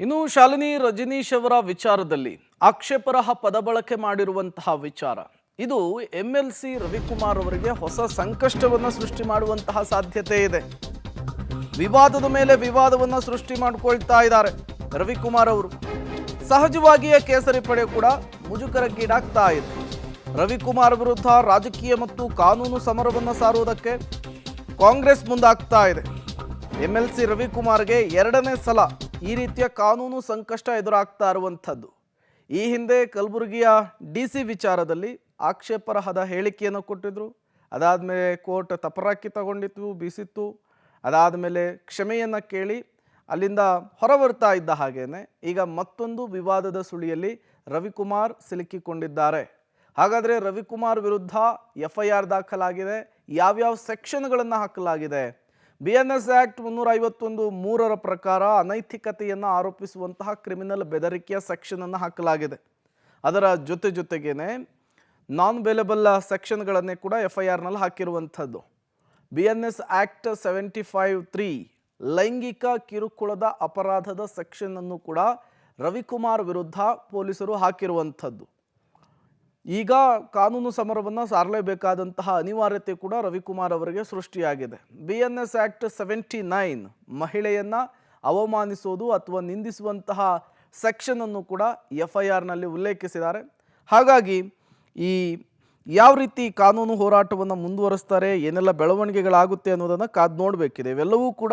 ಇನ್ನು ಶಾಲಿನಿ ರಜನೀಶ್ ಅವರ ವಿಚಾರದಲ್ಲಿ ಆಕ್ಷೇಪರಹ ಪದ ಬಳಕೆ ಮಾಡಿರುವಂತಹ ವಿಚಾರ ಇದು ಎಂಎಲ್ಸಿ ರವಿಕುಮಾರ್ ಅವರಿಗೆ ಹೊಸ ಸಂಕಷ್ಟವನ್ನು ಸೃಷ್ಟಿ ಮಾಡುವಂತಹ ಸಾಧ್ಯತೆ ಇದೆ. ವಿವಾದದ ಮೇಲೆ ವಿವಾದವನ್ನು ಸೃಷ್ಟಿ ಮಾಡಿಕೊಳ್ತಾ ಇದ್ದಾರೆ ರವಿಕುಮಾರ್ ಅವರು. ಸಹಜವಾಗಿಯೇ ಕೇಸರಿ ಪಡೆ ಕೂಡ ಮುಜುಗರಕ್ಕೀಡಾಗ್ತಾ ಇದೆ. ರವಿಕುಮಾರ್ ವಿರುದ್ಧ ರಾಜಕೀಯ ಮತ್ತು ಕಾನೂನು ಸಮರವನ್ನು ಸಾರುವುದಕ್ಕೆ ಕಾಂಗ್ರೆಸ್ ಮುಂದಾಗ್ತಾ ಇದೆ. ಎಂಎಲ್ಸಿ ರವಿಕುಮಾರ್ಗೆ ಎರಡನೇ ಸಲ ಈ ರೀತಿಯ ಕಾನೂನು ಸಂಕಷ್ಟ ಎದುರಾಗ್ತಾ ಇರುವಂಥದ್ದು. ಈ ಹಿಂದೆ ಕಲಬುರಗಿಯ ಡಿಸಿ ವಿಚಾರದಲ್ಲಿ ಆಕ್ಷೇಪರಹದ ಹೇಳಿಕೆಯನ್ನು ಕೊಟ್ಟಿದ್ರು. ಅದಾದಮೇಲೆ ಕೋರ್ಟ್ ತಪರಾಕಿ ತಗೊಂಡಿತ್ತು, ಬೀಸಿತ್ತು. ಅದಾದಮೇಲೆ ಕ್ಷಮೆಯನ್ನು ಕೇಳಿ ಅಲ್ಲಿಂದ ಹೊರಬರ್ತಾ ಇದ್ದ ಹಾಗೇನೆ ಈಗ ಮತ್ತೊಂದು ವಿವಾದದ ಸುಳಿಯಲ್ಲಿ ರವಿಕುಮಾರ್ ಸಿಲುಕಿಕೊಂಡಿದ್ದಾರೆ. ಹಾಗಾದರೆ ರವಿಕುಮಾರ್ ವಿರುದ್ಧ FIR ದಾಖಲಾಗಿದೆ. ಯಾವ್ಯಾವ ಸೆಕ್ಷನ್ಗಳನ್ನು ಹಾಕಲಾಗಿದೆ? BNS ಆ್ಯಕ್ಟ್ 351(3) ಪ್ರಕಾರ ಅನೈತಿಕತೆಯನ್ನು ಆರೋಪಿಸುವಂತಹ ಕ್ರಿಮಿನಲ್ ಬೆದರಿಕೆಯ ಸೆಕ್ಷನನ್ನು ಹಾಕಲಾಗಿದೆ. ಅದರ ಜೊತೆಗೇನೆ ನಾನ್ ಬೇಲೆಬಲ್ ಸೆಕ್ಷನ್ಗಳನ್ನೇ ಕೂಡ FIRನಲ್ಲಿ ಹಾಕಿರುವಂಥದ್ದು. BNS ಆ್ಯಕ್ಟ್ 75(3) ಲೈಂಗಿಕ ಕಿರುಕುಳದ ಅಪರಾಧದ ಸೆಕ್ಷನನ್ನು ಕೂಡ ರವಿಕುಮಾರ್ ವಿರುದ್ಧ ಪೊಲೀಸರು ಹಾಕಿರುವಂಥದ್ದು. ಈಗ ಕಾನೂನು ಸಮರವನ್ನು ಸಾರಲೇಬೇಕಾದಂತಹ ಅನಿವಾರ್ಯತೆ ಕೂಡ ರವಿಕುಮಾರ್ ಅವರಿಗೆ ಸೃಷ್ಟಿಯಾಗಿದೆ. BNS ಆ್ಯಕ್ಟ್ 79 ಮಹಿಳೆಯನ್ನು ಅವಮಾನಿಸೋದು ಅಥವಾ ನಿಂದಿಸುವಂತಹ ಸೆಕ್ಷನನ್ನು ಕೂಡ FIRನಲ್ಲಿ ಉಲ್ಲೇಖಿಸಿದ್ದಾರೆ. ಹಾಗಾಗಿ ಈ ಯಾವ ರೀತಿ ಕಾನೂನು ಹೋರಾಟವನ್ನು ಮುಂದುವರಿಸ್ತಾರೆ, ಏನೆಲ್ಲ ಬೆಳವಣಿಗೆಗಳಾಗುತ್ತೆ ಅನ್ನೋದನ್ನು ಕಾದು ನೋಡಬೇಕಿದೆ. ಇವೆಲ್ಲವೂ ಕೂಡ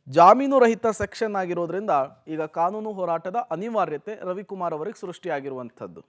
ಜಾಮೀನು ರಹಿತ ಸೆಕ್ಷನ್ ಆಗಿರೋದ್ರಿಂದ ಈಗ ಕಾನೂನು ಹೋರಾಟದ ಅನಿವಾರ್ಯತೆ ರವಿಕುಮಾರ್ ಅವರಿಗೆ ಸೃಷ್ಟಿಯಾಗಿರುವಂಥದ್ದು.